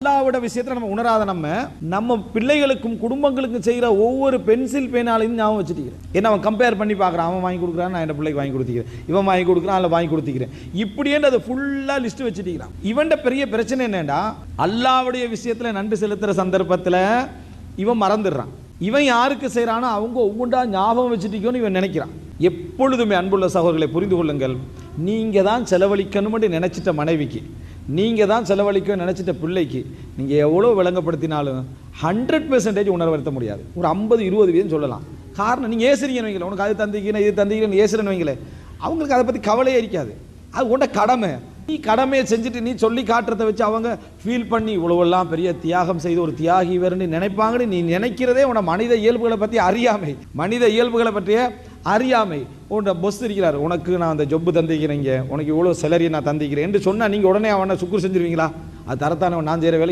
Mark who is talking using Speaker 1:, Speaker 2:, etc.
Speaker 1: அல்லாஹ்வோட விஷயத்துல நம்ம உணராத நம்ம பிள்ளைகளுக்கும் குடும்பங்களுக்கும் செய்கிற ஒவ்வொரு பென்சில் பேனாலையும் ஞாபகம் வச்சுட்டிக்கிறேன். ஏன்னா அவன் கம்பேர் பண்ணி பார்க்குறான், அவன் வாங்கி கொடுக்குறான், நான் என் பிள்ளைக்கு வாங்கி கொடுத்திக்கிறேன், இவன் வாங்கி கொடுக்குறான், அதில் வாங்கி கொடுத்திக்கிறேன், இப்படியே அதை ஃபுல்லாக லிஸ்ட் வச்சுட்டிக்கிறான். இவன்ட பெரிய பிரச்சனை என்னன்னா, அல்லாஹ்வுடைய விஷயத்தில் நன்றி செலுத்துகிற சந்தர்ப்பத்தில் இவன் மறந்துடுறான். இவன் யாருக்கு செய்கிறானோ அவங்க ஒவ்வொன்றா ஞாபகம் வச்சுட்டிக்கோன்னு இவன் நினைக்கிறான். எப்பொழுதுமே அன்புள்ள சகோதரர்களை புரிந்து கொள்ளுங்கள், நீங்கள் தான் செலவழிக்கணும்னு நினச்சிட்ட மனைவிக்கு, நீங்கள் தான் செலவழிக்க நினச்சிட்ட பிள்ளைக்கு நீங்கள் எவ்வளோ விளங்கப்படுத்தினாலும் 100% உணர்வறுத்த முடியாது. ஒரு 50-20% சொல்லலாம். காரணம், நீங்கள் ஏசுறீங்கன்னு வைங்களேன், உனக்கு அது தந்திக்கிறேன் இது தந்திக்கிறேன்னு ஏசுறேன்னு வைங்களேன், அவங்களுக்கு அதை பற்றி கவலையே இருக்காது. அது உண்ட கடமை. நீ கடமையை செஞ்சுட்டு நீ சொல்லி காட்டுறதை வச்சு அவங்க ஃபீல் பண்ணி இவ்வளவெல்லாம் பெரிய தியாகம் செய்து ஒரு தியாகி வேறுன்னு நினைப்பாங்கன்னு நீ நினைக்கிறதே உன மனித இயல்புகளை பற்றி அறியாமை. மனித இயல்புகளை பற்றிய அறியாமை. உன்ட பொஸ் இருக்கிறார், உனக்கு நான் அந்த ஜொப்பு தந்திக்கிறேங்க, உனக்கு இவ்வளோ சேலரியை நான் தந்திக்கிறேன் என்று சொன்னால் நீங்கள் உடனே அவனை சுக்குர் செஞ்சிருவீங்களா? அது தரத்தானவன் நான் செய்கிற வேலை